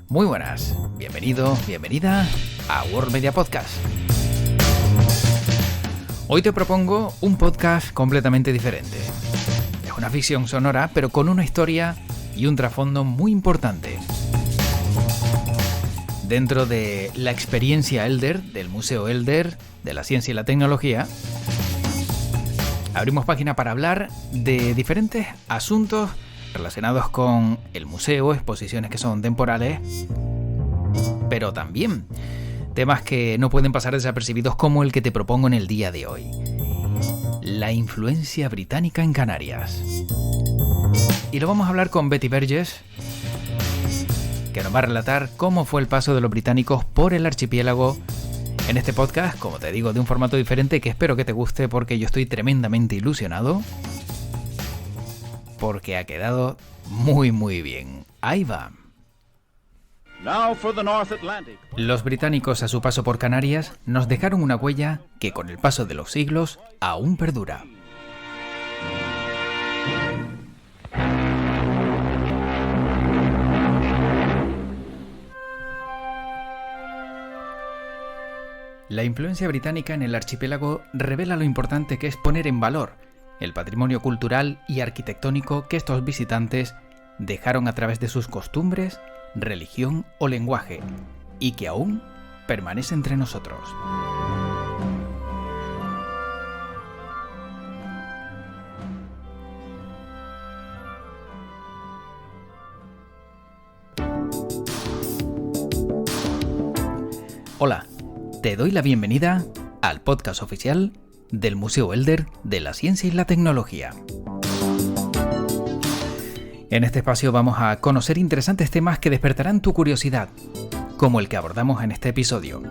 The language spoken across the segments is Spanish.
Muy buenas, bienvenido, bienvenida a World Media Podcast. Hoy te propongo un podcast completamente diferente. Es una ficción sonora, pero con una historia y un trasfondo muy importante. Dentro de la experiencia Elder, del Museo Elder, de la ciencia y la tecnología, abrimos página para hablar de diferentes asuntos relacionados con el museo, exposiciones que son temporales, pero también temas que no pueden pasar desapercibidos como el que te propongo en el día de hoy. La influencia británica en Canarias. Y lo vamos a hablar con Betty Burgess, que nos va a relatar cómo fue el paso de los británicos por el archipiélago en este podcast, como te digo, de un formato diferente que espero que te guste porque yo estoy tremendamente ilusionado, porque ha quedado muy bien. Ahí va. Los británicos a su paso por Canarias nos dejaron una huella que con el paso de los siglos aún perdura. La influencia británica en el archipiélago revela lo importante que es poner en valor el patrimonio cultural y arquitectónico que estos visitantes dejaron a través de sus costumbres, religión o lenguaje, y que aún permanece entre nosotros. Hola, te doy la bienvenida al podcast oficial del Museo Elder de la Ciencia y la Tecnología. En este espacio vamos a conocer interesantes temas que despertarán tu curiosidad, como el que abordamos en este episodio,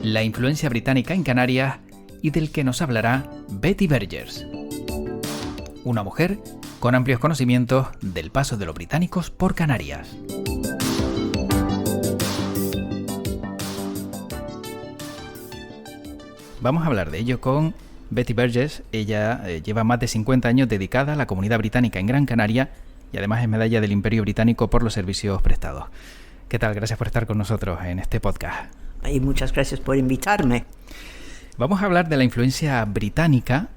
la influencia británica en Canarias, y del que nos hablará Betty Burgess, una mujer con amplios conocimientos del paso de los británicos por Canarias. Vamos a hablar de ello con Betty Burgess. Ella lleva más de 50 años dedicada a la comunidad británica en Gran Canaria y además es medalla del Imperio Británico por los servicios prestados. ¿Qué tal? Gracias por estar con nosotros en este podcast. Y muchas gracias por invitarme. Vamos a hablar de la influencia británica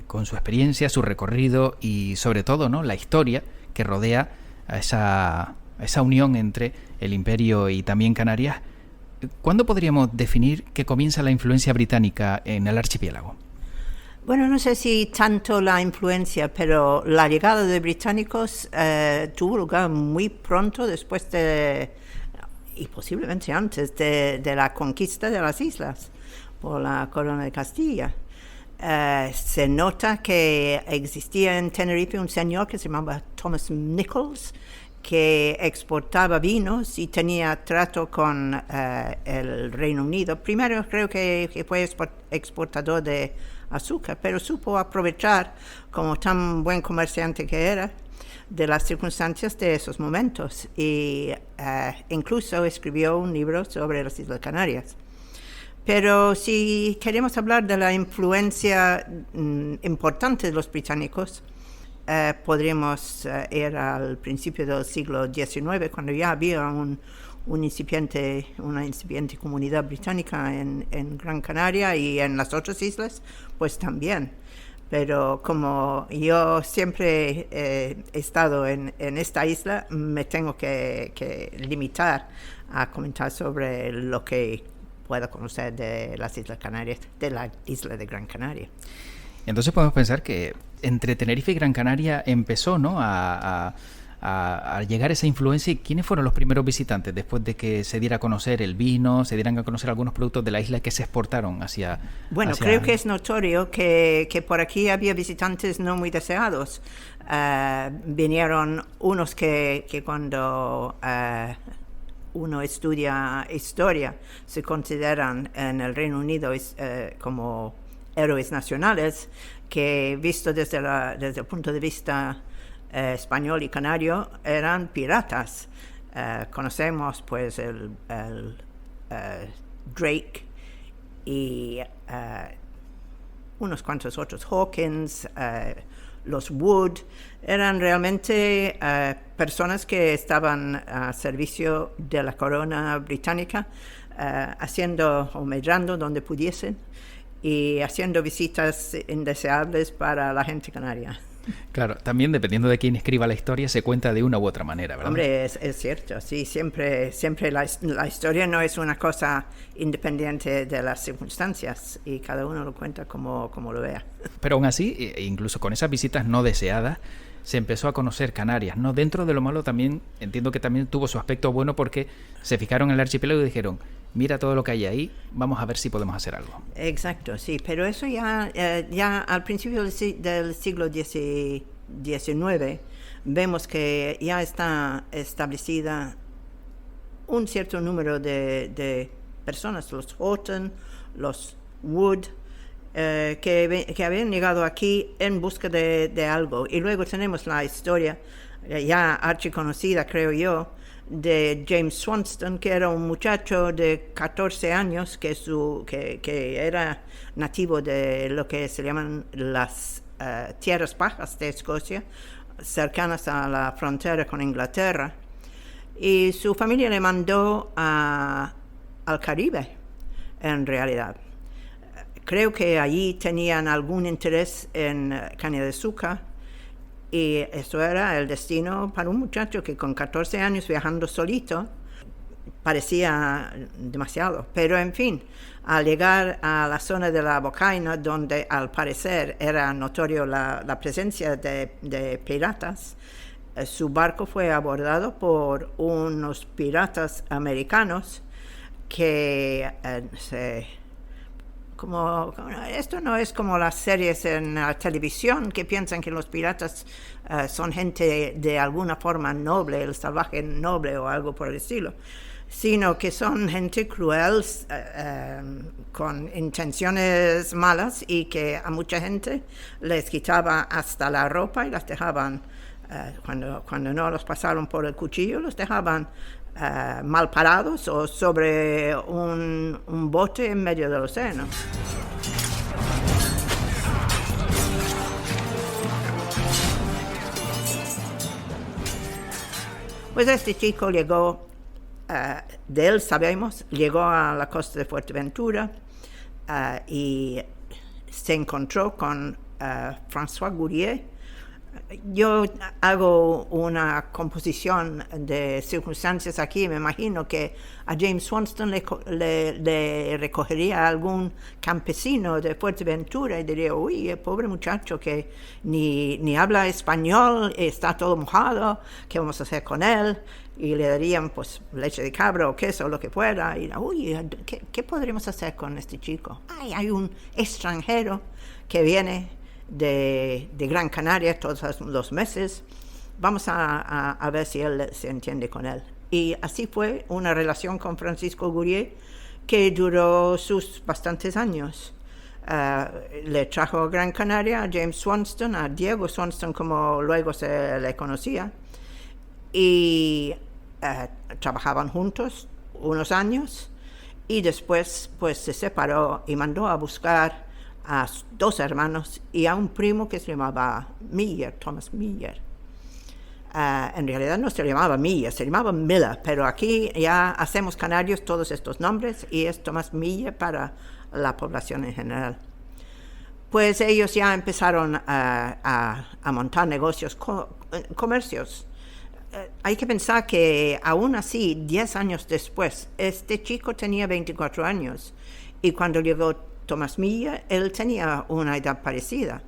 con su experiencia, su recorrido y sobre todo, ¿no?, la historia que rodea a esa unión entre el Imperio y también Canarias. ¿Cuándo podríamos definir que comienza la influencia británica en el archipiélago? Bueno, no sé si tanto la influencia, pero la llegada de británicos tuvo lugar muy pronto después y posiblemente antes de la conquista de las islas por la Corona de Castilla. Se nota que existía en Tenerife un señor que se llamaba Thomas Nichols, que exportaba vinos y tenía trato con el Reino Unido. Primero creo que fue exportador de azúcar, pero supo aprovechar, como tan buen comerciante que era, de las circunstancias de esos momentos, y incluso escribió un libro sobre las Islas Canarias. Pero si queremos hablar de la influencia importante de los británicos, podríamos ir al principio del siglo XIX, cuando ya había una incipiente comunidad británica en Gran Canaria y en las otras islas, pues también. Pero como yo siempre he estado en esta isla, me tengo que limitar a comentar sobre lo que puedo conocer de las Islas Canarias, de la isla de Gran Canaria. Entonces podemos pensar que entre Tenerife y Gran Canaria empezó, ¿no?, a llegar esa influencia. ¿Y quiénes fueron los primeros visitantes después de que se diera a conocer el vino, se dieran a conocer algunos productos de la isla que se exportaron hacia... Bueno, creo que es notorio que por aquí había visitantes no muy deseados. Vinieron unos que cuando uno estudia historia se consideran en el Reino Unido como héroes nacionales, que visto desde el punto de vista español y canario eran piratas. Conocemos pues el Drake y unos cuantos otros, Hawkins, los Wood, eran realmente personas que estaban a servicio de la corona británica, haciendo o medrando donde pudiesen y haciendo visitas indeseables para la gente canaria. Claro, también dependiendo de quién escriba la historia se cuenta de una u otra manera, ¿verdad? Hombre, es cierto, sí, siempre la historia no es una cosa independiente de las circunstancias y cada uno lo cuenta como lo vea. Pero aún así, incluso con esas visitas no deseadas, se empezó a conocer Canarias, ¿no? Dentro de lo malo también, entiendo que también tuvo su aspecto bueno porque se fijaron en el archipiélago y dijeron, mira todo lo que hay ahí, vamos a ver si podemos hacer algo. Exacto, sí, pero eso ya al principio del siglo XIX vemos que ya está establecida un cierto número de personas, los Houghton, los Wood, que habían llegado aquí en busca de algo. Y luego tenemos la historia ya archiconocida, creo yo, de James Swanston, que era un muchacho de 14 años que era nativo de lo que se llaman las tierras bajas de Escocia, cercanas a la frontera con Inglaterra, y su familia le mandó al Caribe, en realidad. Creo que allí tenían algún interés en caña de azúcar, y eso era el destino para un muchacho que con 14 años viajando solito parecía demasiado. Pero en fin, al llegar a la zona de la Bocaina, donde al parecer era notorio la presencia de piratas, su barco fue abordado por unos piratas americanos que esto no es como las series en la televisión que piensan que los piratas son gente de alguna forma noble, el salvaje noble o algo por el estilo, sino que son gente cruel, con intenciones malas, y que a mucha gente les quitaba hasta la ropa y las dejaban, cuando no los pasaron por el cuchillo, los dejaban mal parados o sobre un bote en medio del océano. Pues este chico llegó, de él sabemos, llegó a la costa de Fuerteventura y se encontró con François Gourier. Yo hago una composición de circunstancias aquí. Me imagino que a James Swanston le recogería algún campesino de Fuerteventura y diría, uy, el pobre muchacho que ni habla español, está todo mojado, ¿qué vamos a hacer con él? Y le darían pues leche de cabra o queso o lo que fuera. Y uy, ¿qué podríamos hacer con este chico? Ay, hay un extranjero que viene de Gran Canaria todos los meses, vamos a ver si él se entiende con él. Y así fue una relación con Francisco Gourier que duró sus bastantes años. Le trajo a Gran Canaria a James Swanston, a Diego Swanston como luego se le conocía, y trabajaban juntos unos años, y después pues se separó y mandó a buscar a dos hermanos y a un primo que se llamaba Miller, Thomas Miller. En realidad no se llamaba Miller, se llamaba Miller, pero aquí ya hacemos canarios todos estos nombres y es Thomas Miller para la población en general. Pues ellos ya empezaron a montar negocios, comercios. Hay que pensar que aún así, 10 años después, este chico tenía 24 años y cuando llegó Thomas Miller, él tenía una edad parecida.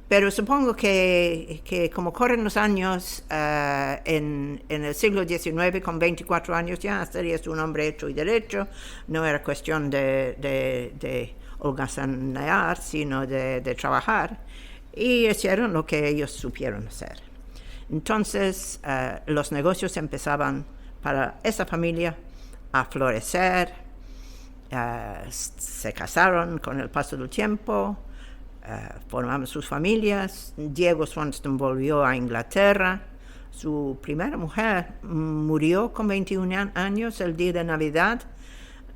Pero supongo que como corren los años, en el siglo XIX, con 24 años ya serías un hombre hecho y derecho, no era cuestión de holgazanear, sino de trabajar, y hicieron lo que ellos supieron hacer. Entonces, los negocios empezaban para esa familia a florecer. Se casaron con el paso del tiempo, formaron sus familias. Diego Swanston volvió a Inglaterra. Su primera mujer murió con 21 años el día de Navidad.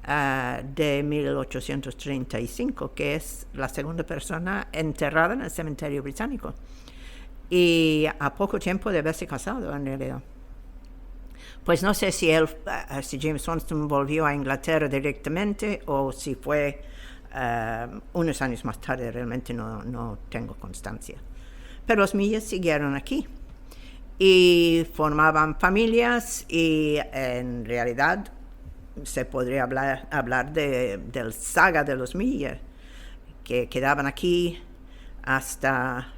de 1835, que es la segunda persona enterrada en el cementerio británico. Y a poco tiempo de haberse casado, en realidad. Pues no sé si James Swanston volvió a Inglaterra directamente o si fue unos años más tarde, realmente no tengo constancia. Pero los Millas siguieron aquí y formaban familias y en realidad se podría hablar del saga de los Millas, que quedaban aquí hasta,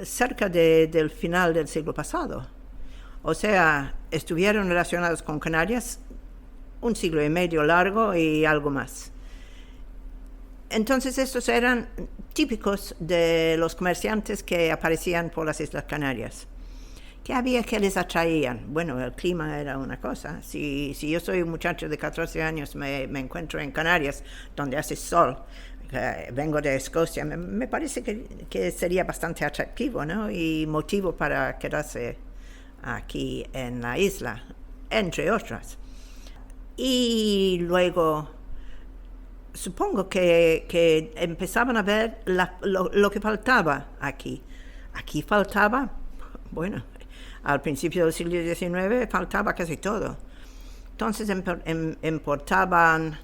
cerca del final del siglo pasado. O sea, estuvieron relacionados con Canarias un siglo y medio largo y algo más. Entonces estos eran típicos de los comerciantes que aparecían por las Islas Canarias. ¿Qué había que les atraían? Bueno, el clima era una cosa. Si yo soy un muchacho de 14 años, me encuentro en Canarias, donde hace sol, vengo de Escocia, me parece que sería bastante atractivo, ¿no? Y motivo para quedarse aquí en la isla, entre otras. Y luego supongo que empezaban a ver lo que faltaba aquí. Aquí faltaba, al principio del siglo XIX faltaba casi todo. Entonces importaban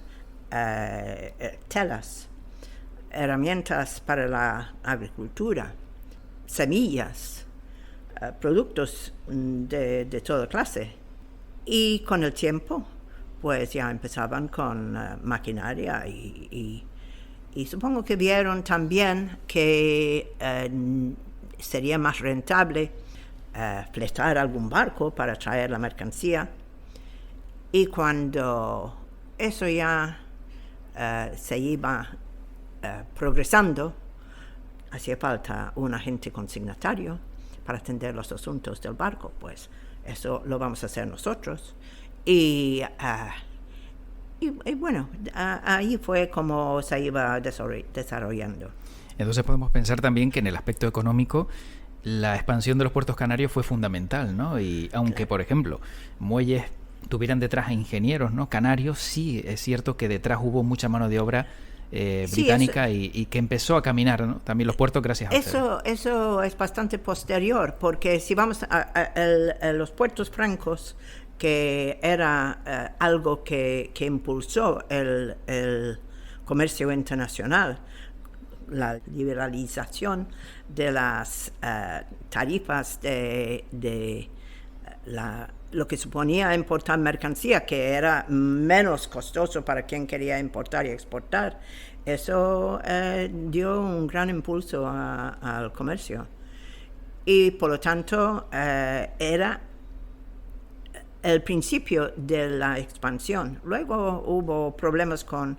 telas, herramientas para la agricultura, semillas, productos de toda clase. Y con el tiempo pues ya empezaban con maquinaria y supongo que vieron también que sería más rentable fletar algún barco para traer la mercancía. Y cuando eso ya se iba progresando, hacía falta un agente consignatario para atender los asuntos del barco, pues eso lo vamos a hacer nosotros. Y bueno, ahí fue como se iba desarrollando. Entonces podemos pensar también que en el aspecto económico la expansión de los puertos canarios fue fundamental, ¿no? Y aunque, por ejemplo, muelles tuvieran detrás a ingenieros, ¿no?, canarios, sí es cierto que detrás hubo mucha mano de obra británica y que empezó a caminar, ¿no?, también los puertos gracias a ustedes. Eso es bastante posterior, porque si vamos a los puertos francos, que era algo que impulsó el comercio internacional, la liberalización de las tarifas de lo que suponía importar mercancía, que era menos costoso para quien quería importar y exportar. Eso dio un gran impulso al comercio. Y por lo tanto era el principio de la expansión. Luego hubo problemas con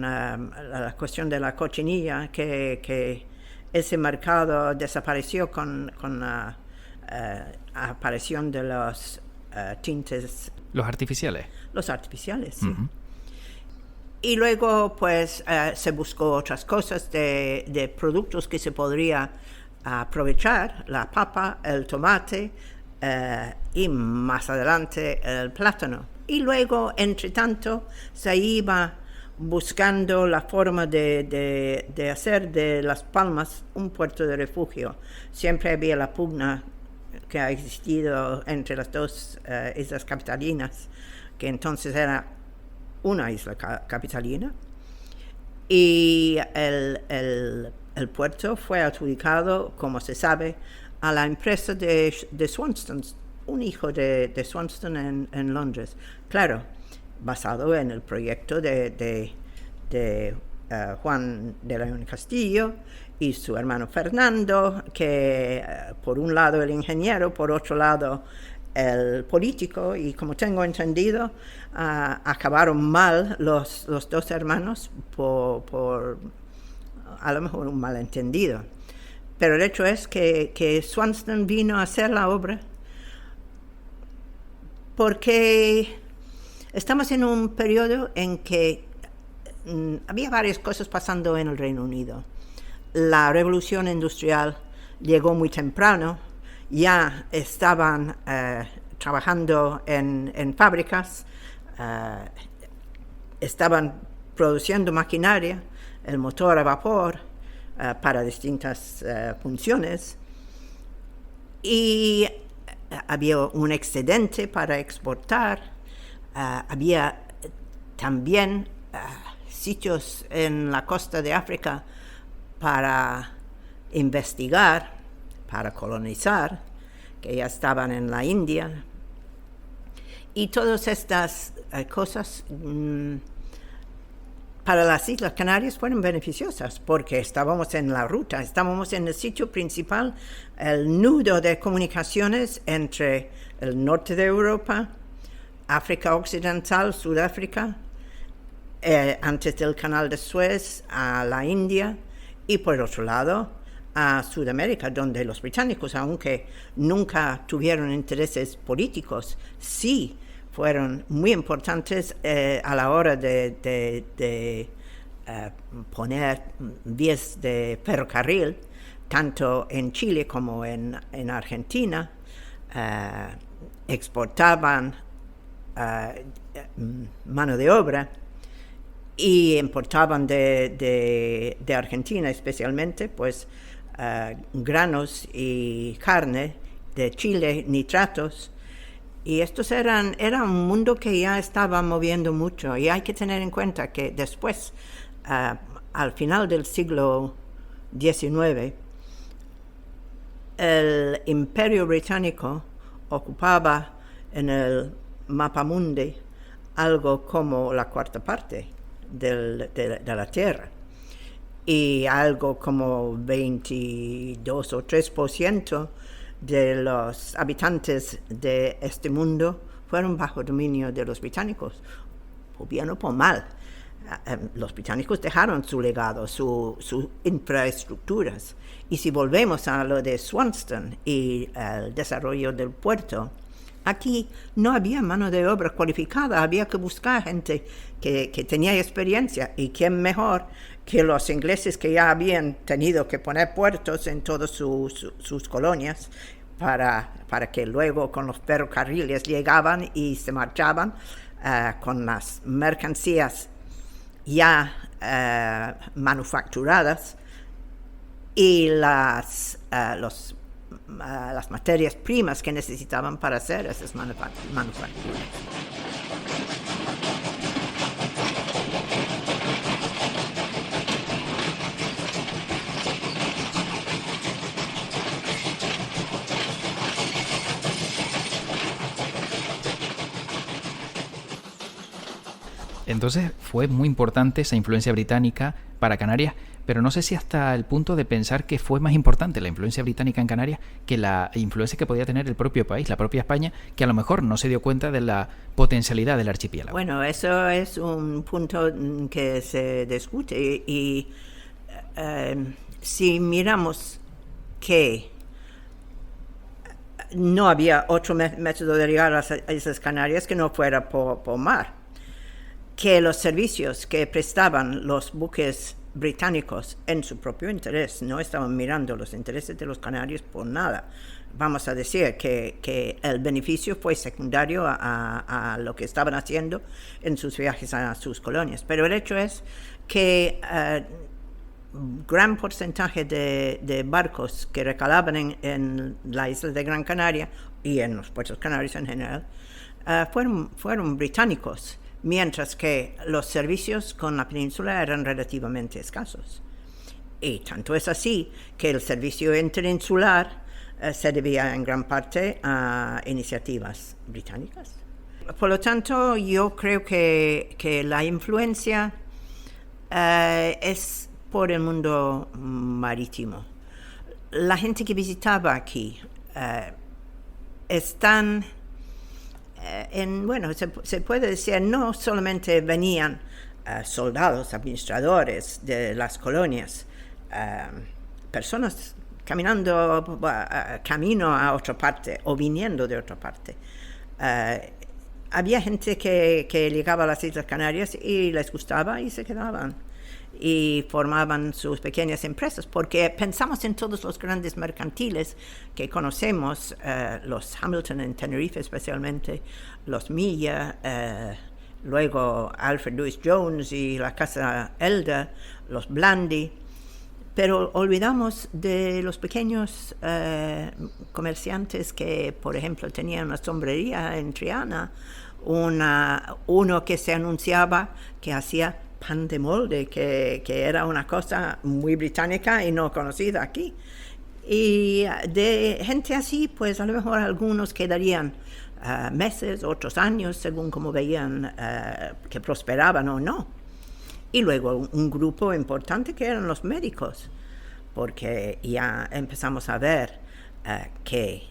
la cuestión de la cochinilla, que ese mercado desapareció con la aparición de los tintes. ¿Los artificiales? Los artificiales, sí. Uh-huh. Y luego pues se buscó otras cosas de productos que se podría aprovechar, la papa, el tomate, y más adelante el plátano. Y luego, entre tanto, se iba buscando la forma de hacer de Las Palmas un puerto de refugio. Siempre había la pugna que ha existido entre las dos islas capitalinas, que entonces era una isla capitalina, y el puerto fue adjudicado, como se sabe, a la empresa de Swanston, un hijo de Swanston en Londres. Claro, basado en el proyecto de Juan de León Castillo y su hermano Fernando, que por un lado el ingeniero, por otro lado el político, y como tengo entendido, acabaron mal los dos hermanos por a lo mejor un malentendido. Pero el hecho es que Swanston vino a hacer la obra porque estamos en un periodo en que había varias cosas pasando en el Reino Unido. La revolución industrial llegó muy temprano, ya estaban trabajando en fábricas, estaban produciendo maquinaria, el motor a vapor, para distintas funciones, y había un excedente para exportar. Había también sitios en la costa de África para investigar, para colonizar, que ya estaban en la India. Y todas estas cosas para las Islas Canarias fueron beneficiosas, porque estábamos en la ruta, estábamos en el sitio principal, el nudo de comunicaciones entre el norte de Europa, África Occidental, Sudáfrica, antes del Canal de Suez, a la India, y por otro lado a Sudamérica, donde los británicos, aunque nunca tuvieron intereses políticos, sí fueron muy importantes a la hora de poner vías de ferrocarril, tanto en Chile como en Argentina. Exportaban mano de obra y importaban de Argentina especialmente, pues granos y carne, de Chile nitratos. Y estos era un mundo que ya estaba moviendo mucho, y hay que tener en cuenta que después, al final del siglo XIX, el Imperio Británico ocupaba en el mapamundi algo como la cuarta parte de la Tierra, y algo como 22 o 3% de los habitantes de este mundo fueron bajo dominio de los británicos, por bien o por mal. Los británicos dejaron su legado, sus infraestructuras. Y si volvemos a lo de Swanston y el desarrollo del puerto, aquí no había mano de obra cualificada, había que buscar gente que tenía experiencia, y quién mejor que los ingleses, que ya habían tenido que poner puertos en todas sus colonias para que luego con los ferrocarriles llegaban y se marchaban con las mercancías ya manufacturadas y las materias primas que necesitaban para hacer esas manufacturas. Entonces fue muy importante esa influencia británica para Canarias, pero no sé si hasta el punto de pensar que fue más importante la influencia británica en Canarias que la influencia que podía tener el propio país, la propia España, que a lo mejor no se dio cuenta de la potencialidad del archipiélago. Bueno, eso es un punto que se discute, y si miramos que no había otro método de llegar a esas Canarias que no fuera por mar, que los servicios que prestaban los buques británicos en su propio interés no estaban mirando los intereses de los canarios por nada. Vamos a decir que el beneficio fue secundario a lo que estaban haciendo en sus viajes a sus colonias. Pero el hecho es que gran porcentaje de barcos que recalaban en la isla de Gran Canaria y en los puertos canarios en general fueron británicos, mientras que los servicios con la península eran relativamente escasos. Y tanto es así que el servicio interinsular se debía en gran parte a iniciativas británicas. Por lo tanto, yo creo que la influencia es por el mundo marítimo. La gente que visitaba aquí están se puede decir, no solamente venían soldados, administradores de las colonias, personas caminando camino a otra parte o viniendo de otra parte. Había gente que llegaba a las Islas Canarias y les gustaba y se quedaban y formaban sus pequeñas empresas, porque pensamos en todos los grandes mercantiles que conocemos, los Hamilton en Tenerife especialmente, los Milla luego Alfred Lewis Jones y la Casa Elder, los Blandy, pero olvidamos de los pequeños comerciantes que, por ejemplo, tenían una sombrería en Triana, uno que se anunciaba que hacía pan de molde, que era una cosa muy británica y no conocida aquí. Y de gente así, pues a lo mejor algunos quedarían meses, otros años, según como veían que prosperaban o no. Y luego un grupo importante que eran los médicos, porque ya empezamos a ver que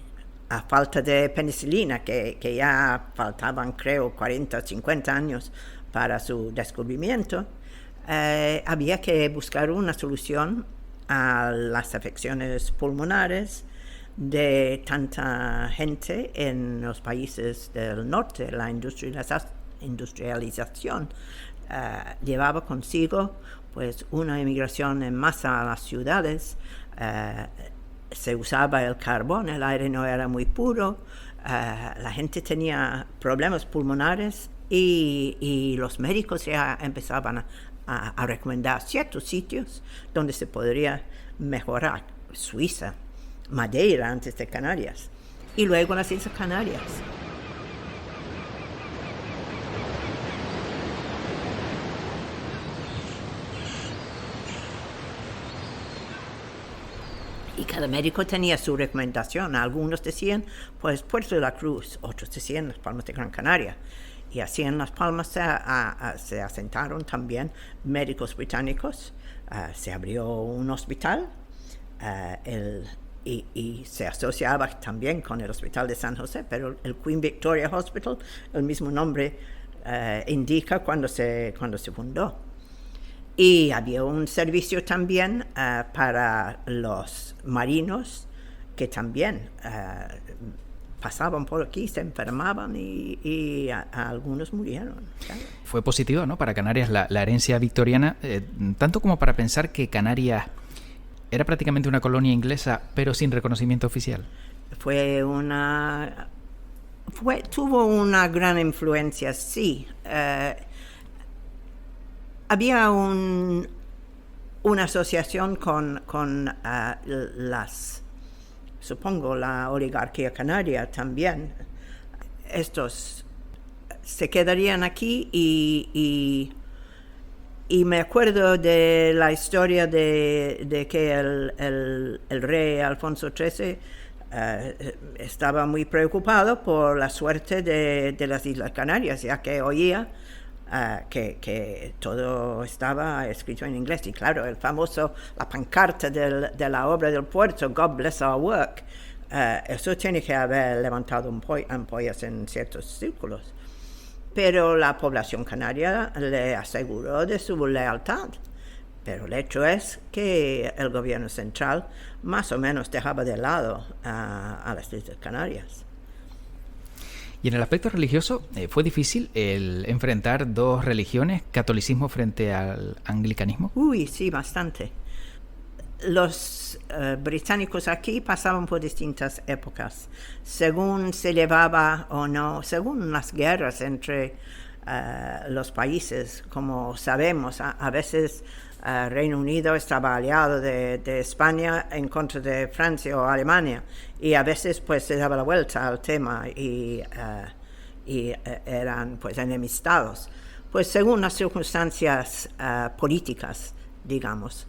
a falta de penicilina, que ya faltaban creo 40 o 50 años para su descubrimiento, había que buscar una solución a las afecciones pulmonares de tanta gente en los países del norte. La industrialización llevaba consigo pues una emigración en masa a las ciudades, se usaba el carbón, el aire no era muy puro, la gente tenía problemas pulmonares y los médicos ya empezaban a recomendar ciertos sitios donde se podría mejorar. Suiza, Madeira antes de Canarias, y luego las Islas Canarias. Y cada médico tenía su recomendación. Algunos decían, pues, Puerto de la Cruz, otros decían Las Palmas de Gran Canaria. Y así en Las Palmas se asentaron también médicos británicos, se abrió un hospital y se asociaba también con el Hospital de San José, pero el Queen Victoria Hospital, el mismo nombre indica cuando se fundó. Y había un servicio también para los marinos que también pasaban por aquí, se enfermaban y algunos murieron. Claro. Fue positivo, ¿no?, para Canarias la herencia victoriana, tanto como para pensar que Canarias era prácticamente una colonia inglesa, pero sin reconocimiento oficial. Tuvo una gran influencia, sí. Había una asociación con supongo, la oligarquía canaria también. Estos se quedarían aquí y me acuerdo de la historia de que el rey Alfonso XIII estaba muy preocupado por la suerte de las Islas Canarias, ya que oía que todo estaba escrito en inglés. Y claro, la pancarta de la obra del puerto, God Bless Our Work, eso tiene que haber levantado ampollas en ciertos círculos. Pero la población canaria le aseguró de su lealtad. Pero el hecho es que el gobierno central más o menos dejaba de lado a las Islas Canarias. Y en el aspecto religioso, ¿fue difícil el enfrentar dos religiones, catolicismo frente al anglicanismo? Uy, sí, bastante. Los británicos aquí pasaban por distintas épocas, según se llevaba o no, según las guerras entre los países. Como sabemos, a veces Reino Unido estaba aliado de España en contra de Francia o Alemania, y a veces pues se daba la vuelta al tema y eran pues enemistados, pues según las circunstancias políticas, digamos,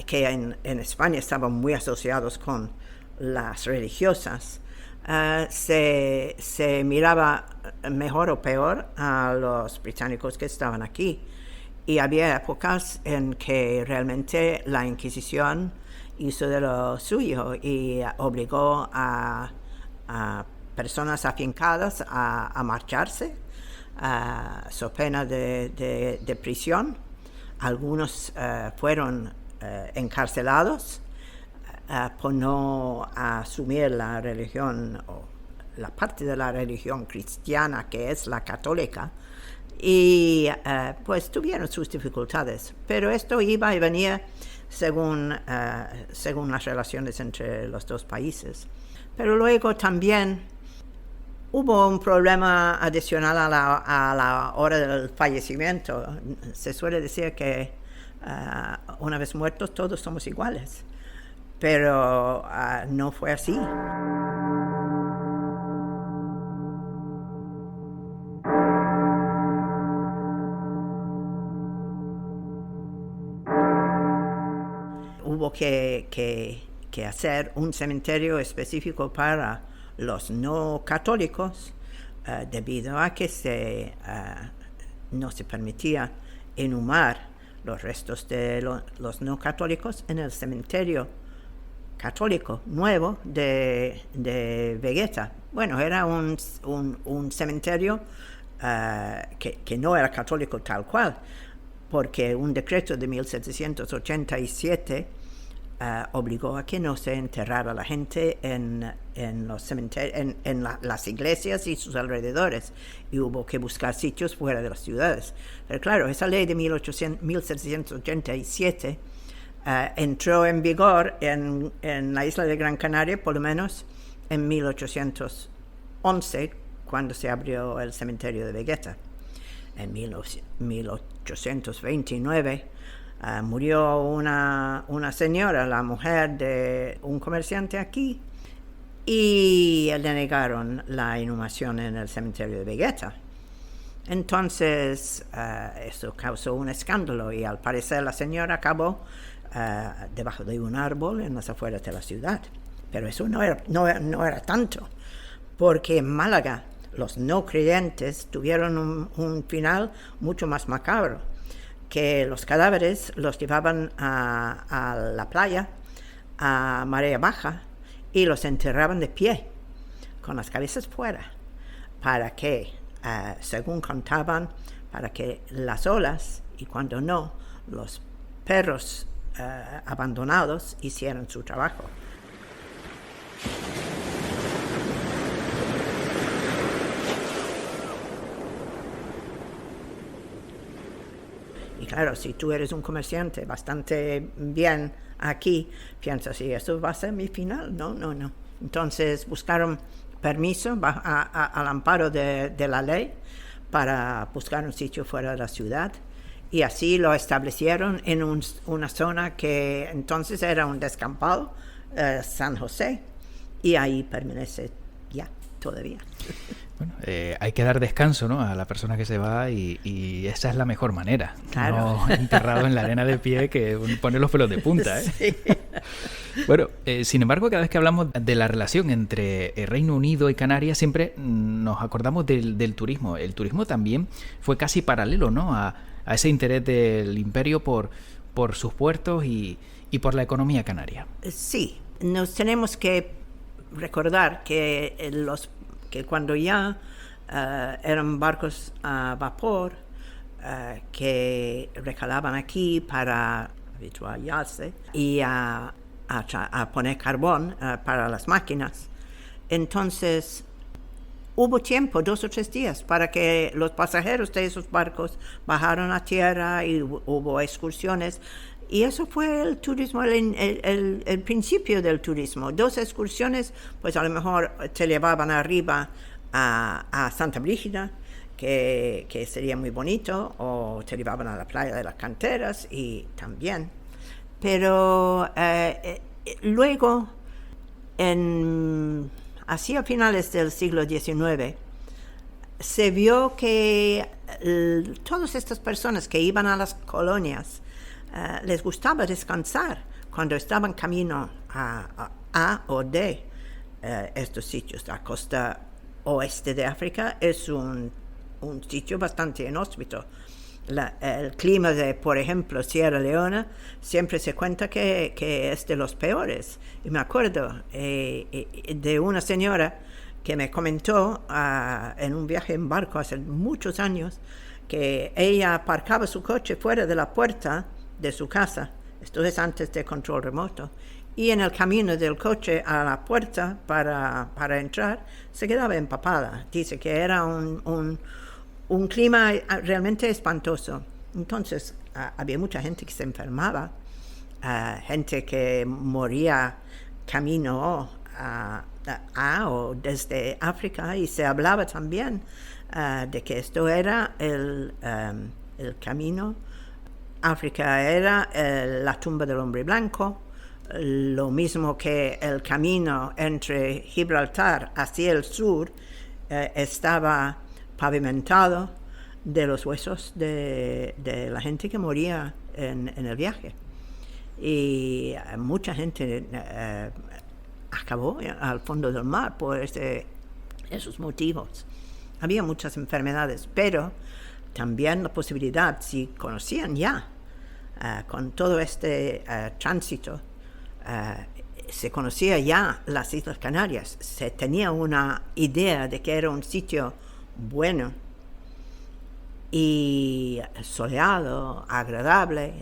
que en España estaban muy asociados con las religiosas, se miraba mejor o peor a los británicos que estaban aquí. Y había épocas en que realmente la Inquisición hizo de lo suyo y obligó a personas afincadas a marcharse, so pena de prisión. Algunos fueron encarcelados por no asumir la religión, o la parte de la religión cristiana que es la católica. Y pues tuvieron sus dificultades, pero esto iba y venía según las relaciones entre los dos países. Pero luego también Hubo un problema adicional a la hora del fallecimiento. Se suele decir que una vez muertos todos somos iguales, pero no fue así. Hubo que hacer un cementerio específico para los no católicos, debido a que no se permitía inhumar los restos de los no católicos en el cementerio católico nuevo de Vegeta. Bueno, era un cementerio que no era católico tal cual, porque un decreto de 1787 obligó a que no se enterrara la gente en los cementerios, en las iglesias y sus alrededores, y hubo que buscar sitios fuera de las ciudades. Pero claro, esa ley de 1787 entró en vigor en la isla de Gran Canaria, por lo menos en 1811, cuando se abrió el cementerio de Vegeta. En 1829 murió una señora, la mujer de un comerciante aquí, y le negaron la inhumación en el cementerio de Vegeta. Entonces, eso causó un escándalo y al parecer la señora acabó debajo de un árbol en las afueras de la ciudad. Pero eso no era tanto, porque en Málaga los no creyentes tuvieron un final mucho más macabro, que los cadáveres los llevaban a la playa a marea baja y los enterraban de pie, con las cabezas fuera, para que, según contaban, para que las olas, y cuando no, los perros abandonados hicieran su trabajo. Y claro, si tú eres un comerciante bastante bien aquí, piensas, sí, eso va a ser mi final. No. Entonces buscaron permiso al amparo de la ley para buscar un sitio fuera de la ciudad, y así lo establecieron en una zona que entonces era un descampado, San José, y ahí permanece ya todavía. Bueno, hay que dar descanso, ¿no?, a la persona que se va, y esa es la mejor manera. Claro. No enterrado en la arena de pie, que pone los pelos de punta, ¿eh? Sí. Bueno, sin embargo, cada vez que hablamos de la relación entre el Reino Unido y Canarias, siempre nos acordamos del turismo. El turismo también fue casi paralelo, ¿no?, a ese interés del imperio por sus puertos y por la economía canaria. Sí, nos tenemos que recordar que cuando ya eran barcos a vapor que recalaban aquí para habituallarse y a poner carbón para las máquinas, entonces hubo tiempo, 2 o 3 días, para que los pasajeros de esos barcos bajaron a tierra, y hubo excursiones. Y eso fue el turismo, el principio del turismo. 2 excursiones, pues a lo mejor te llevaban arriba a Santa Brígida, que sería muy bonito, o te llevaban a la playa de las Canteras, y también. Pero luego, hacia finales del siglo XIX, se vio que todas estas personas que iban a las colonias, les gustaba descansar cuando estaban camino a o de estos sitios. La costa oeste de África es un sitio bastante inhóspito. El clima de, por ejemplo, Sierra Leona, siempre se cuenta que es de los peores. Y me acuerdo de una señora que me comentó en un viaje en barco hace muchos años, que ella aparcaba su coche fuera de la puerta de su casa, esto es antes de control remoto, y en el camino del coche a la puerta para entrar se quedaba empapada. Dice que era un clima realmente espantoso. Entonces había mucha gente que se enfermaba, gente que moría camino o desde África, y se hablaba también de que esto era el camino. África era la tumba del hombre blanco, lo mismo que el camino entre Gibraltar hacia el sur estaba pavimentado de los huesos de la gente que moría en el viaje. Y mucha gente acabó al fondo del mar por esos motivos. Había muchas enfermedades, pero también la posibilidad, si conocían ya, con todo este tránsito, se conocía ya las Islas Canarias, se tenía una idea de que era un sitio bueno y soleado, agradable.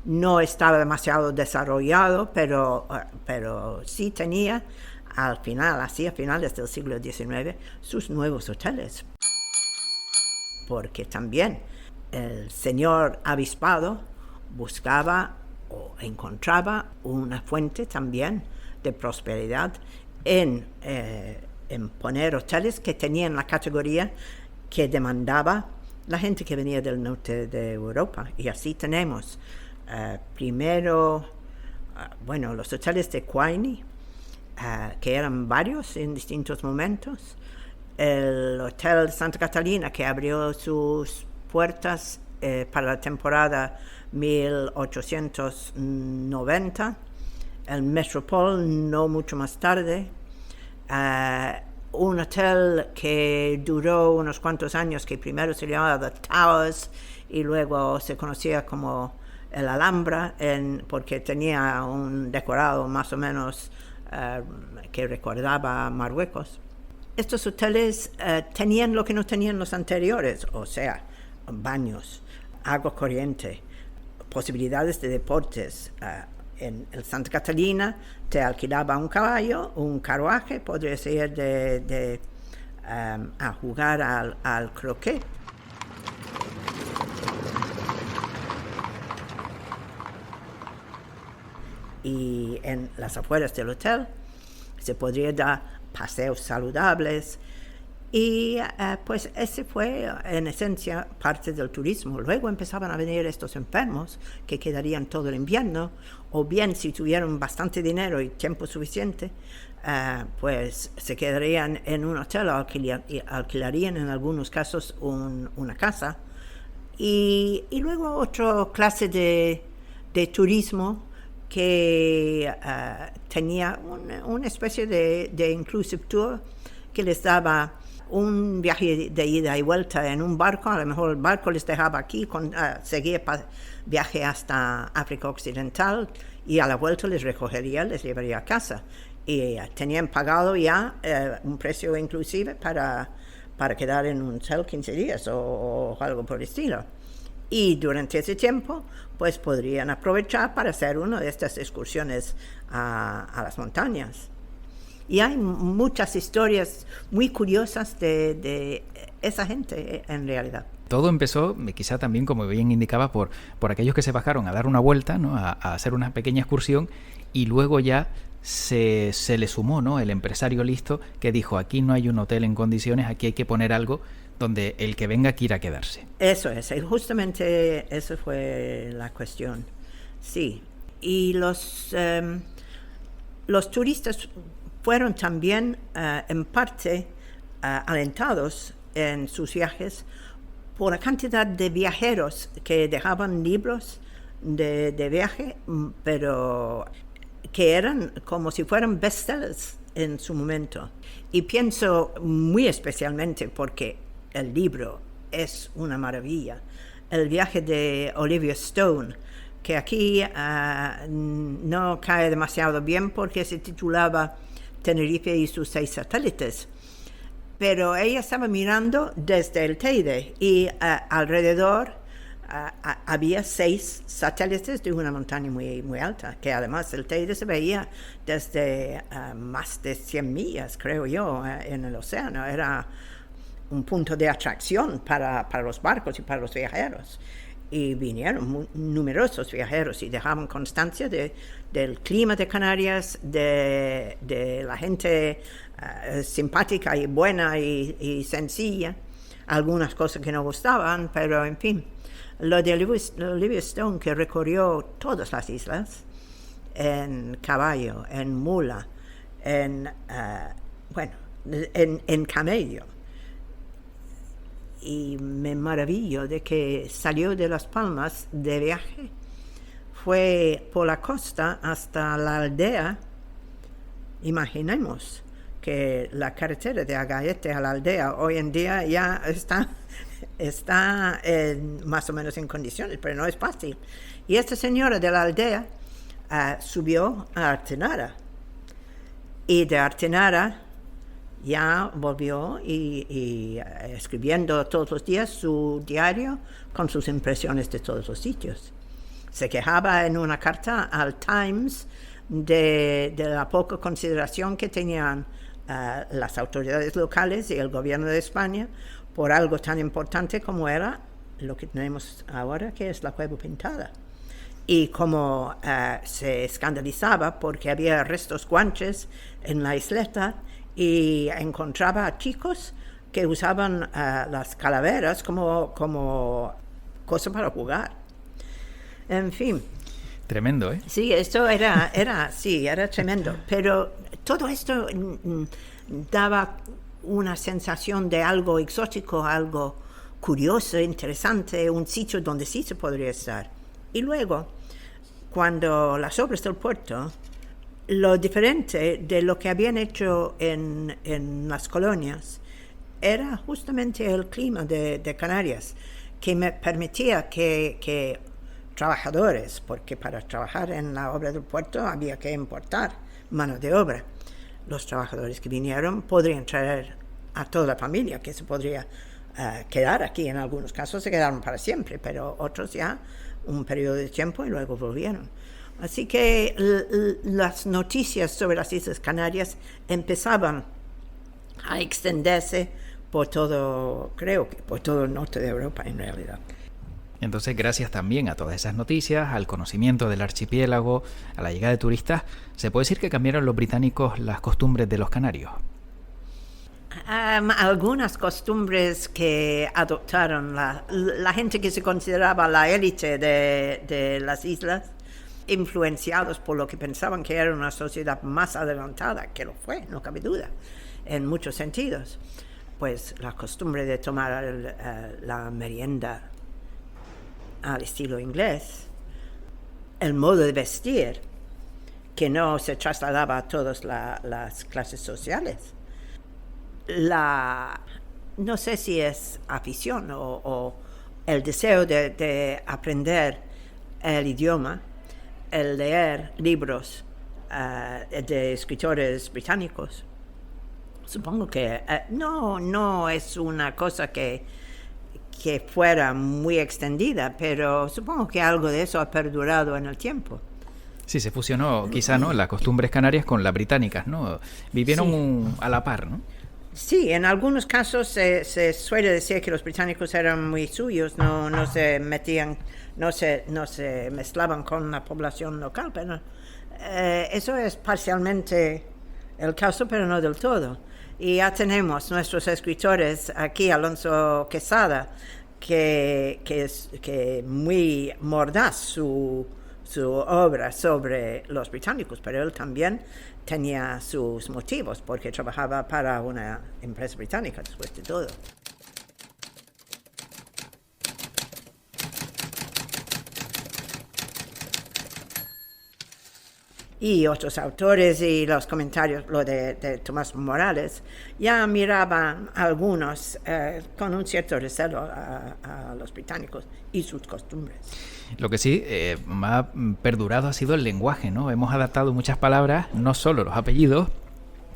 No estaba demasiado desarrollado, pero sí tenía a finales del siglo XIX, sus nuevos hoteles. Porque también el señor avispado buscaba o encontraba una fuente también de prosperidad en poner hoteles que tenían la categoría que demandaba la gente que venía del norte de Europa. Y así tenemos primero, los hoteles de Quaini, que eran varios en distintos momentos. El Hotel Santa Catalina, que abrió sus puertas para la temporada 1890. El Metropole, no mucho más tarde. Un hotel que duró unos cuantos años, que primero se llamaba The Towers y luego se conocía como el Alhambra, porque tenía un decorado más o menos que recordaba Marruecos. Estos hoteles tenían lo que no tenían los anteriores, o sea, baños, agua corriente, posibilidades de deportes. En el Santa Catalina te alquilaba un caballo, un carruaje, podría ser a jugar al croquet. Y en las afueras del hotel se podría dar paseos saludables. Y pues ese fue en esencia parte del turismo. Luego empezaban a venir estos enfermos que quedarían todo el invierno, o bien si tuvieron bastante dinero y tiempo suficiente, pues se quedarían en un hotel o alquilarían en algunos casos una casa. Y luego otra clase de turismo que tenía una especie de inclusive tour que les daba un viaje de ida y vuelta en un barco. A lo mejor el barco les dejaba aquí, seguía viaje hasta África Occidental, y a la vuelta les recogería, les llevaría a casa. Y tenían pagado ya un precio inclusive para quedar en un hotel 15 días o algo por el estilo. Y durante ese tiempo, pues podrían aprovechar para hacer una de estas excursiones a las montañas. Y hay muchas historias muy curiosas de esa gente, en realidad. Todo empezó, quizá también, como bien indicaba, por aquellos que se bajaron a dar una vuelta, ¿no? a hacer una pequeña excursión, y luego ya se le sumó, ¿no? El empresario listo que dijo: aquí no hay un hotel en condiciones, aquí hay que poner algo donde el que venga quiera quedarse. Eso es, justamente eso fue la cuestión. Sí, y los turistas fueron también en parte alentados en sus viajes por la cantidad de viajeros que dejaban libros de viaje, pero que eran como si fueran bestsellers en su momento. Y pienso muy especialmente porque el libro es una maravilla. El viaje de Olivia Stone, que aquí no cae demasiado bien porque se titulaba Tenerife y sus 6 satélites. Pero ella estaba mirando desde el Teide y alrededor había 6 satélites de una montaña muy, muy alta, que además el Teide se veía desde más de 100 millas, creo yo, en el océano. Era un punto de atracción para los barcos y para los viajeros. y vinieron numerosos viajeros y dejaban constancia del clima de Canarias, de la gente simpática y buena y sencilla, algunas cosas que no gustaban, pero en fin. Lo de Livingstone, que recorrió todas las islas, en caballo, en mula, en camello. Y me maravillo de que salió de Las Palmas de viaje, fue por la costa hasta la aldea. Imaginemos que la carretera de Agayete a la aldea hoy en día ya está más o menos en condiciones, pero no es fácil. Y esta señora de la aldea subió a Artenara, y de Artenara ya volvió y escribiendo todos los días su diario con sus impresiones de todos los sitios. Se quejaba en una carta al Times de la poca consideración que tenían las autoridades locales y el gobierno de España por algo tan importante como era lo que tenemos ahora, que es la Cueva Pintada. Y como se escandalizaba porque había restos guanches en la isleta y encontraba a chicos que usaban las calaveras como cosa para jugar. En fin. Tremendo, ¿eh? Sí, esto era tremendo. Pero todo esto daba una sensación de algo exótico, algo curioso, interesante, un sitio donde sí se podría estar. Y luego, cuando las obras del puerto, lo diferente de lo que habían hecho en las colonias era justamente el clima de Canarias, que me permitía que trabajadores, porque para trabajar en la obra del puerto había que importar mano de obra. Los trabajadores que vinieron podrían traer a toda la familia, que se podría quedar aquí. En algunos casos se quedaron para siempre, pero otros ya un periodo de tiempo y luego volvieron. Así que las noticias sobre las Islas Canarias empezaban a extenderse por todo, creo que por todo el norte de Europa en realidad. Entonces, gracias también a todas esas noticias, al conocimiento del archipiélago, a la llegada de turistas, ¿se puede decir que cambiaron los británicos las costumbres de los canarios? Algunas costumbres que adoptaron la gente que se consideraba la élite de las islas, influenciados por lo que pensaban que era una sociedad más adelantada, que lo fue, no cabe duda, en muchos sentidos. Pues la costumbre de tomar la merienda al estilo inglés, el modo de vestir, que no se trasladaba a todas las clases sociales. No sé si es afición o el deseo de aprender el idioma, el leer libros de escritores británicos. Supongo que no es una cosa que fuera muy extendida, pero supongo que algo de eso ha perdurado en el tiempo. Sí, se fusionó quizá, ¿no?, las costumbres canarias con las británicas, ¿no? Vivieron sí. A la par, ¿no? Sí, en algunos casos se suele decir que los británicos eran muy suyos, no se metían, no se mezclaban con la población local, pero eso es parcialmente el caso, pero no del todo. Y ya tenemos nuestros escritores aquí, Alonso Quesada, que es muy mordaz su obra sobre los británicos, pero él también tenía sus motivos, porque trabajaba para una empresa británica, después de todo. Y otros autores y los comentarios, lo de Tomás Morales, ya miraban algunos con un cierto recelo a los británicos y sus costumbres. Lo que sí más perdurado ha sido el lenguaje, ¿no? Hemos adaptado muchas palabras, no solo los apellidos,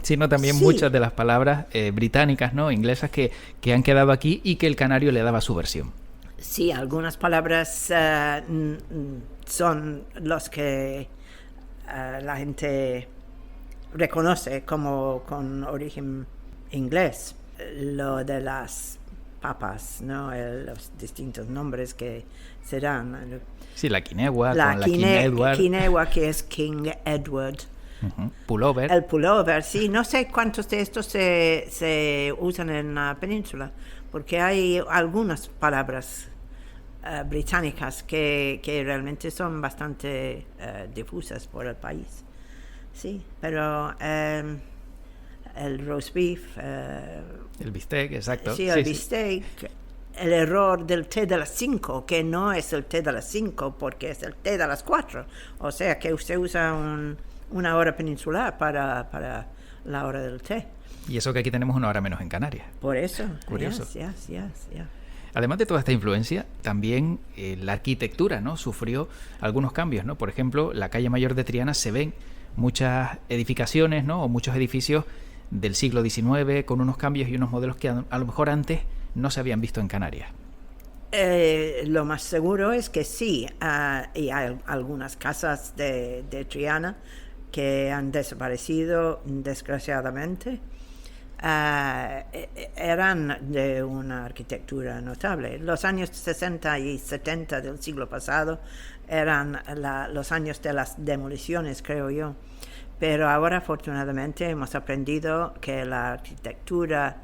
sino también muchas de las palabras británicas, ¿no?, inglesas, que han quedado aquí y que el canario le daba su versión. Sí, algunas palabras son los que la gente reconoce como con origen inglés. Lo de las papas, ¿no? Los distintos nombres que se dan. Sí, la quinegua, con la King Edward. Quinegua, que es King Edward. Pullover. El pullover, sí. No sé cuántos de estos se usan en la península, porque hay algunas palabras británicas que realmente son bastante difusas por el país. Sí, pero el roast beef... el bistec, exacto. Sí, el bistec. Sí. El error del té de las 5, que no es el té de las 5 porque es el té de las 4. O sea que usted usa una hora peninsular para la hora del té. Y eso que aquí tenemos una hora menos en Canarias. Por eso. Curioso. Yes. Además de toda esta influencia, también la arquitectura, ¿no? Sufrió algunos cambios, ¿no? Por ejemplo, la calle Mayor de Triana se ven muchas edificaciones, ¿no? O muchos edificios del siglo XIX con unos cambios y unos modelos que a lo mejor antes no se habían visto en Canarias. Lo más seguro es que sí. Y hay algunas casas de Triana que han desaparecido desgraciadamente. Eran de una arquitectura notable. Los años 60 y 70 del siglo pasado eran los años de las demoliciones, creo yo. Pero ahora, afortunadamente, hemos aprendido que la arquitectura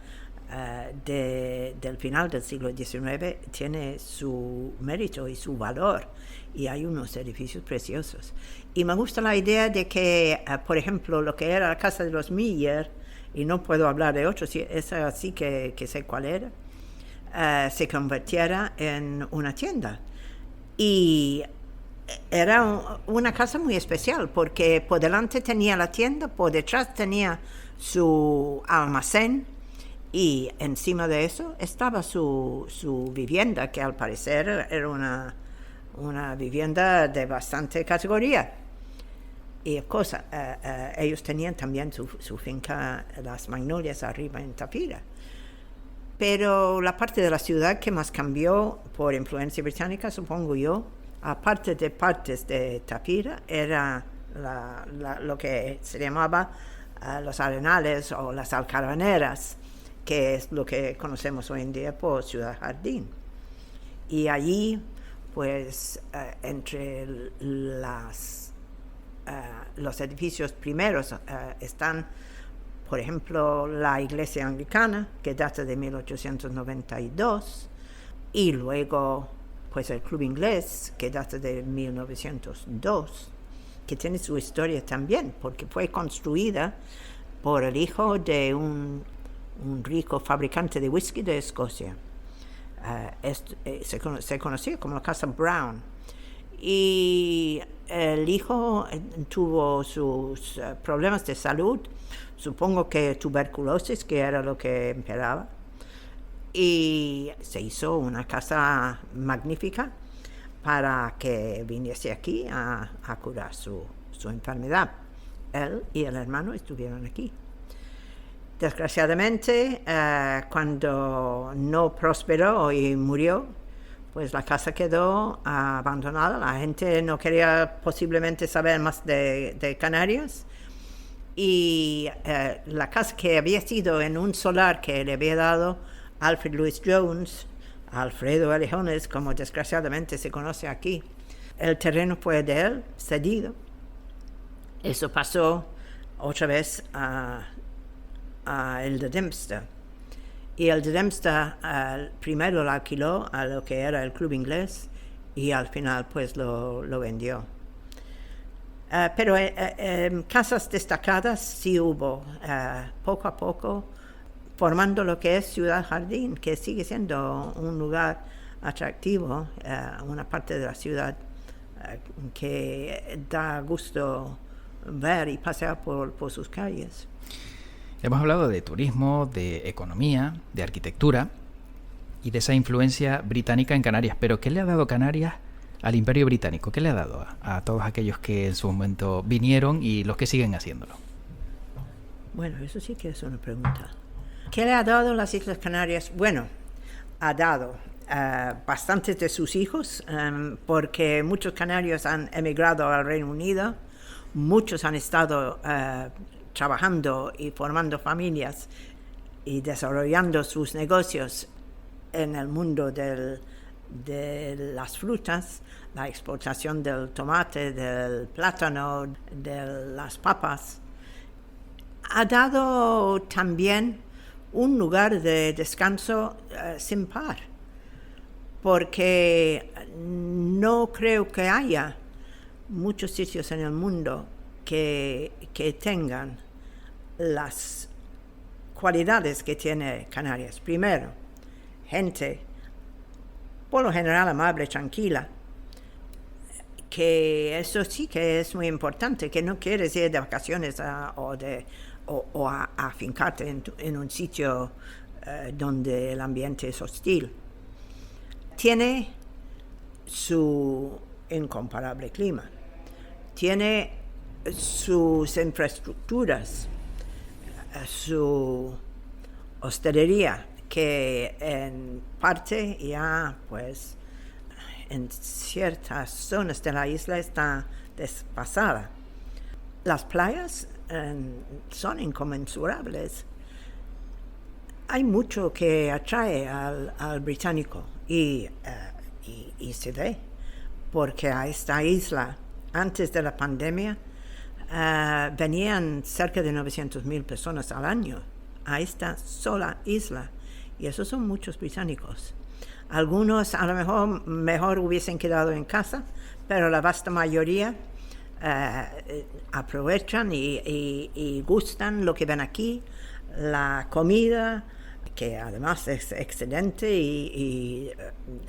del final del siglo XIX tiene su mérito y su valor, y hay unos edificios preciosos. Y me gusta la idea de que, por ejemplo, lo que era la casa de los Miller, y no puedo hablar de otros, esa sí que sé cuál era, se convirtiera en una tienda. Y era una casa muy especial, porque por delante tenía la tienda, por detrás tenía su almacén, y encima de eso estaba su vivienda, que al parecer era una vivienda de bastante categoría. Y ellos tenían también su finca, Las Magnolias, arriba en Tafira. Pero la parte de la ciudad que más cambió por influencia británica, supongo yo, aparte de partes de Tafira, era lo que se llamaba los Arenales o las Alcarabaneras, que es lo que conocemos hoy en día por Ciudad Jardín. Y allí, pues, entre los edificios primeros están, por ejemplo, la iglesia anglicana, que data de 1892, y luego pues el Club Inglés, que data de 1902, que tiene su historia también, porque fue construida por el hijo de un rico fabricante de whisky de Escocia. Se conocía como la Casa Brown. Y el hijo tuvo sus problemas de salud, supongo que tuberculosis, que era lo que imperaba, y se hizo una casa magnífica para que viniese aquí a curar su enfermedad. Él y el hermano estuvieron aquí. Desgraciadamente, cuando no prosperó y murió, pues la casa quedó abandonada. La gente no quería posiblemente saber más de Canarias. Y la casa, que había sido en un solar que le había dado Alfred Lewis Jones, Alfredo Alejones, como desgraciadamente se conoce aquí, el terreno fue de él, cedido. Eso pasó otra vez a el de Dempster. Y el de Dempster primero lo alquiló a lo que era el Club Inglés, y al final pues lo vendió. Pero casas destacadas sí hubo, poco a poco, formando lo que es Ciudad Jardín, que sigue siendo un lugar atractivo, una parte de la ciudad que da gusto ver y pasear por sus calles. Hemos hablado de turismo, de economía, de arquitectura y de esa influencia británica en Canarias. Pero ¿qué le ha dado Canarias al Imperio Británico? ¿Qué le ha dado a todos aquellos que en su momento vinieron y los que siguen haciéndolo? Bueno, eso sí que es una pregunta. ¿Qué le ha dado las Islas Canarias? Bueno, ha dado bastantes de sus hijos, porque muchos canarios han emigrado al Reino Unido, muchos han estado trabajando y formando familias y desarrollando sus negocios en el mundo de las frutas, la exportación del tomate, del plátano, de las papas, ha dado también un lugar de descanso sin par, porque no creo que haya muchos sitios en el mundo que tengan las cualidades que tiene Canarias. Primero, gente por lo general amable, tranquila, que eso sí que es muy importante, que no quieres ir de vacaciones o a afincarte en un sitio donde el ambiente es hostil. Tiene su incomparable clima, tiene sus infraestructuras, su hostelería, que en parte ya pues en ciertas zonas de la isla está desfasada. Las playas son inconmensurables. Hay mucho que atrae al británico y se ve, porque a esta isla, antes de la pandemia, venían cerca de 900,000 personas al año a esta sola isla, y esos son muchos británicos. Algunos a lo mejor hubiesen quedado en casa, pero la vasta mayoría aprovechan y gustan lo que ven aquí, la comida, que además es excelente, y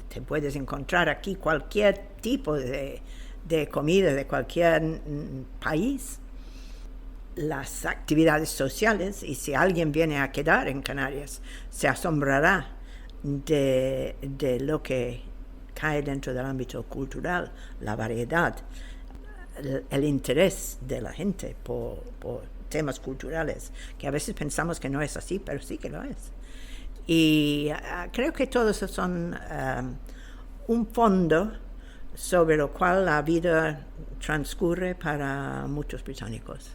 te puedes encontrar aquí cualquier tipo de comida de cualquier país. Las actividades sociales, y si alguien viene a quedar en Canarias, se asombrará de lo que cae dentro del ámbito cultural, la variedad, el interés de la gente por temas culturales, que a veces pensamos que no es así, pero sí que lo es. Y creo que todos son un fondo sobre lo cual la vida transcurre para muchos británicos.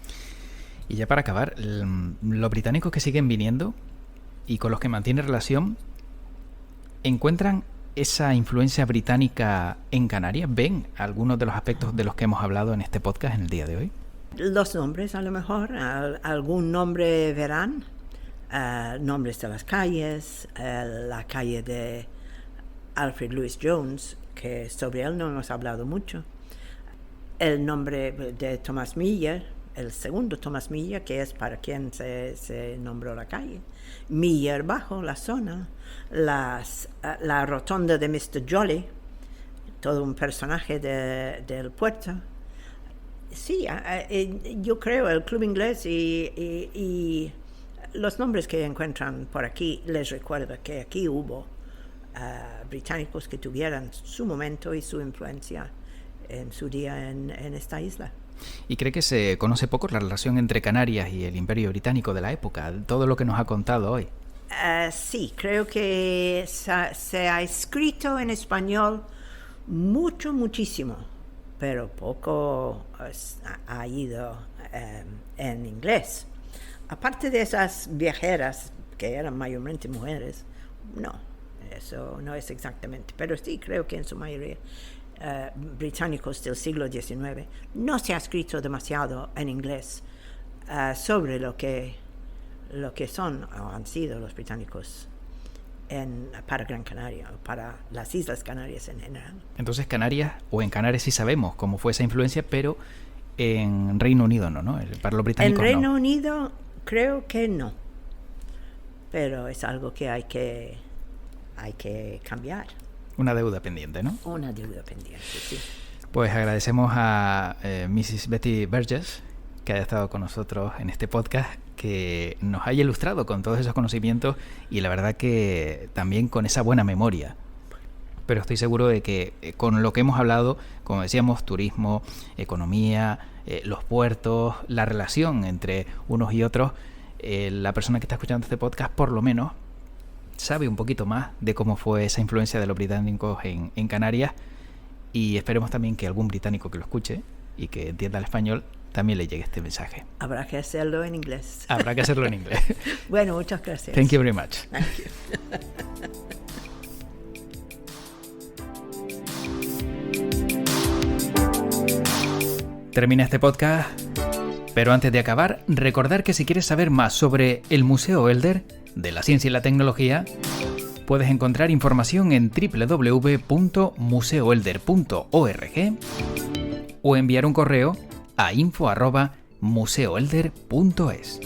Y ya para acabar, los británicos que siguen viniendo y con los que mantienen relación, ¿encuentran esa influencia británica en Canarias? ¿Ven algunos de los aspectos de los que hemos hablado en este podcast en el día de hoy? Los nombres, a lo mejor, algún nombre verán, nombres de las calles, la calle de Alfred Lewis Jones, que sobre él no hemos hablado mucho, el nombre de Thomas Miller, el segundo Thomas Miller, que es para quien se nombró la calle, Miller Bajo, la zona, la rotonda de Mr. Jolly, todo un personaje del puerto. Sí, yo creo el club inglés y los nombres que encuentran por aquí les recuerda que aquí hubo británicos que tuvieran su momento y su influencia en su día en esta isla. ¿Y cree que se conoce poco la relación entre Canarias y el Imperio Británico de la época? Todo lo que nos ha contado hoy. Sí, creo que se ha escrito en español muchísimo, pero poco ha ido en inglés. Aparte de esas viajeras, que eran mayormente mujeres, no, eso no es exactamente, pero sí creo que en su mayoría británicos del siglo XIX, no se ha escrito demasiado en inglés sobre lo que son o han sido los británicos para Gran Canaria, o para las Islas Canarias en general. Entonces en Canarias sí sabemos cómo fue esa influencia, pero en Reino Unido no, para los británicos en Reino Unido creo que no, pero es algo que hay que cambiar. Una deuda pendiente, ¿no? Una deuda pendiente, sí. Pues agradecemos a Mrs. Betty Burgess que haya estado con nosotros en este podcast, que nos haya ilustrado con todos esos conocimientos y la verdad que también con esa buena memoria. Pero estoy seguro de que con lo que hemos hablado, como decíamos, turismo, economía, los puertos, la relación entre unos y otros, la persona que está escuchando este podcast por lo menos sabe un poquito más de cómo fue esa influencia de los británicos en Canarias, y esperemos también que algún británico que lo escuche y que entienda el español también le llegue este mensaje. Habrá que hacerlo en inglés. Habrá que hacerlo en inglés. Bueno, muchas gracias. Thank you very much. Thank you. Termina este podcast, pero antes de acabar, recordar que si quieres saber más sobre el Museo Elder, de la ciencia y la tecnología, puedes encontrar información en www.museoelder.org o enviar un correo a info@museoelder.es.